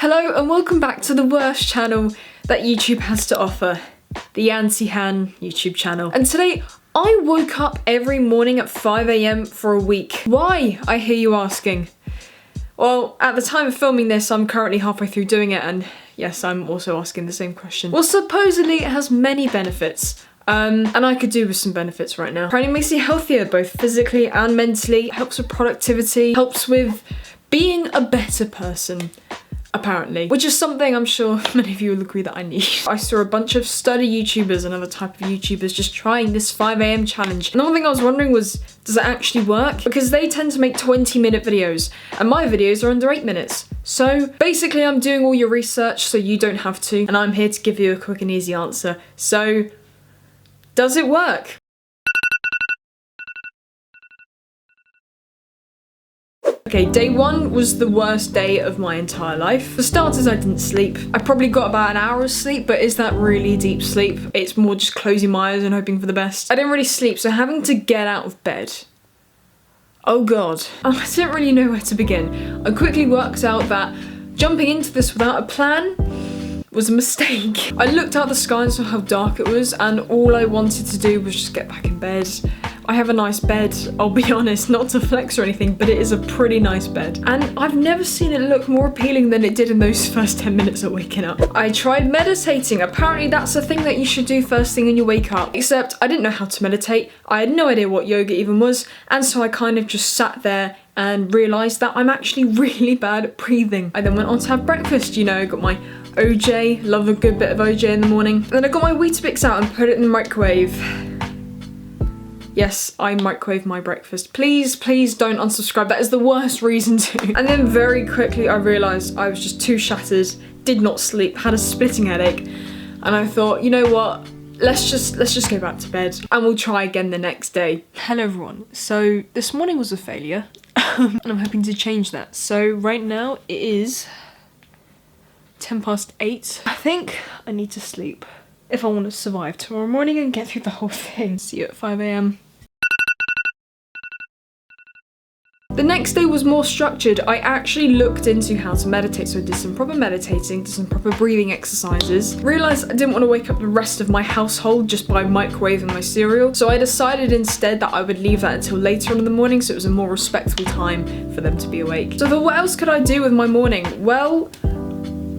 Hello and welcome back to the worst channel that YouTube has to offer, the Anti-Han YouTube channel. And today I woke up every morning at 5 AM for a week. Why, I hear you asking? Well, at the time of filming this, I'm currently halfway through doing it, and yes, I'm also asking the same question. Well, supposedly it has many benefits. And I could do with some benefits right now. Training makes you healthier, both physically and mentally, helps with productivity, helps with being a better person, apparently, which is something I'm sure many of you will agree that I need. I saw a bunch of study YouTubers and other type of YouTubers just trying this 5 AM challenge. And the one thing I was wondering was, does it actually work? Because they tend to make 20-minute videos and my videos are under 8 minutes. So basically I'm doing all your research so you don't have to, and I'm here to give you a quick and easy answer. So, does it work? Okay, day one was the worst day of my entire life. For starters, I didn't sleep. I probably got about an hour of sleep, but is that really deep sleep? It's more just closing my eyes and hoping for the best. I didn't really sleep, so having to get out of bed. Oh God. I didn't really know where to begin. I quickly worked out that jumping into this without a plan was a mistake. I looked out the sky and saw how dark it was, and all I wanted to do was just get back in bed. I have a nice bed, I'll be honest, not to flex or anything, but it is a pretty nice bed. And I've never seen it look more appealing than it did in those first 10 minutes of waking up. I tried meditating. Apparently that's a thing that you should do first thing when you wake up. Except I didn't know how to meditate. I had no idea what yoga even was. And so I kind of just sat there and realised that I'm actually really bad at breathing. I then went on to have breakfast, you know, got my OJ, love a good bit of OJ in the morning. And then I got my Weetabix out and put it in the microwave. Yes, I microwave my breakfast. Please, please don't unsubscribe. That is the worst reason to. And then very quickly I realised I was just too shattered, did not sleep, had a splitting headache. And I thought, you know what? Let's just go back to bed and we'll try again the next day. Hello everyone. So this morning was a failure and I'm hoping to change that. So right now it is 8:10. I think I need to sleep if I want to survive tomorrow morning and get through the whole thing. See you at 5 AM. The next day was more structured. I actually looked into how to meditate, so I did some proper meditating, did some proper breathing exercises. Realised I didn't want to wake up the rest of my household just by microwaving my cereal, so I decided instead that I would leave that until later on in the morning so it was a more respectful time for them to be awake. So I thought, what else could I do with my morning? Well,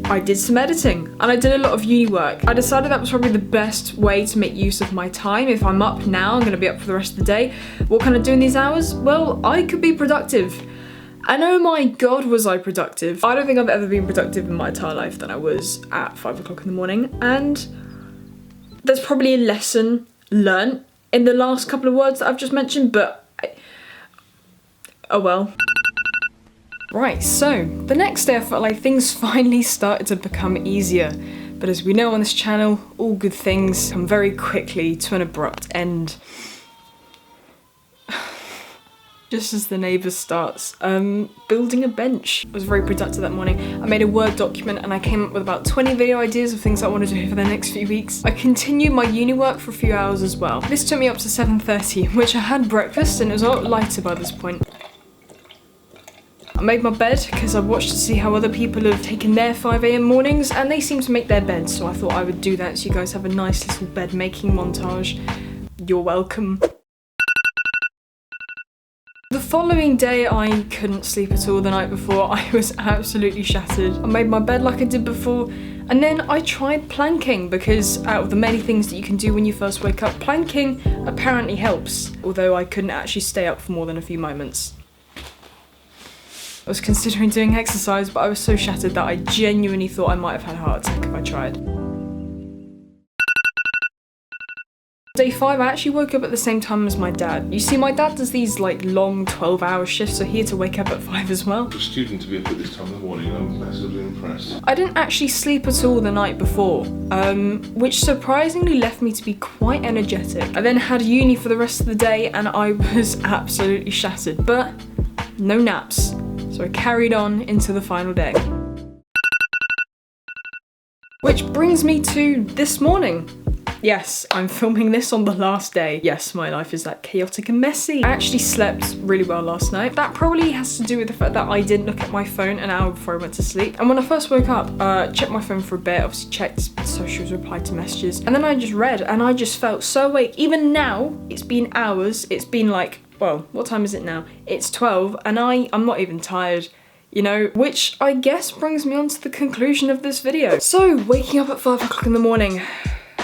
I did some editing and I did a lot of uni work. I decided that was probably the best way to make use of my time. If I'm up now, I'm gonna be up for the rest of the day. What can I do in these hours? Well, I could be productive. And oh my God, was I productive. I don't think I've ever been productive in my entire life than I was at 5 o'clock in the morning. And there's probably a lesson learnt in the last couple of words that I've just mentioned, but oh well. Right, so the next day I felt like things finally started to become easier. But as we know on this channel, all good things come very quickly to an abrupt end. Just as the neighbour starts building a bench. I was very productive that morning. I made a Word document and I came up with about 20 video ideas of things I want to do for the next few weeks. I continued my uni work for a few hours as well. This took me up to 7:30, which I had breakfast and it was a lot lighter by this point. I made my bed because I watched to see how other people have taken their 5 AM mornings and they seem to make their beds, so I thought I would do that so you guys have a nice little bed making montage. You're welcome. The following day I couldn't sleep at all the night before. I was absolutely shattered. I made my bed like I did before and then I tried planking because out of the many things that you can do when you first wake up, planking apparently helps, although I couldn't actually stay up for more than a few moments. I was considering doing exercise, but I was so shattered that I genuinely thought I might have had a heart attack if I tried. Day 5, I actually woke up at the same time as my dad. You see, my dad does these like long 12-hour shifts, so he had to wake up at 5 as well. For a student to be up at this time of the morning, I'm massively impressed. I didn't actually sleep at all the night before, which surprisingly left me to be quite energetic. I then had uni for the rest of the day and I was absolutely shattered, but no naps. So I carried on into the final day. Which brings me to this morning. Yes, I'm filming this on the last day. Yes, my life is that chaotic and messy. I actually slept really well last night. That probably has to do with the fact that I didn't look at my phone an hour before I went to sleep. And when I first woke up, checked my phone for a bit, obviously checked socials, replied to messages, and then I just read and I just felt so awake. Even now, it's been hours. It's been like, well, what time is it now? It's 12 and I'm not even tired. You know, which I guess brings me on to the conclusion of this video. So, waking up at 5 o'clock in the morning.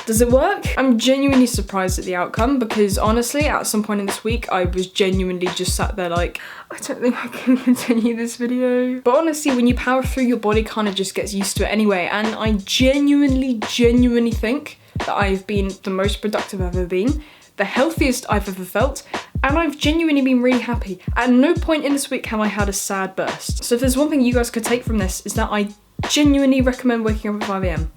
Does it work? I'm genuinely surprised at the outcome because honestly, at some point in this week, I was genuinely just sat there like, I don't think I can continue this video. But honestly, when you power through, your body kind of just gets used to it anyway. And I genuinely think that I've been the most productive I've ever been, the healthiest I've ever felt, and I've genuinely been really happy. At no point in this week have I had a sad burst. So if there's one thing you guys could take from this, is that I genuinely recommend waking up at 5 AM.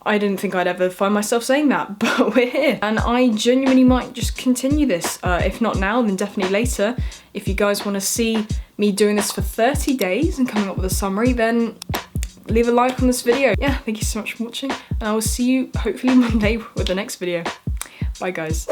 I didn't think I'd ever find myself saying that, but we're here. And I genuinely might just continue this. If not now, then definitely later. If you guys want to see me doing this for 30 days and coming up with a summary, then leave a like on this video. Yeah, thank you so much for watching. And I will see you hopefully Monday with the next video. Bye guys.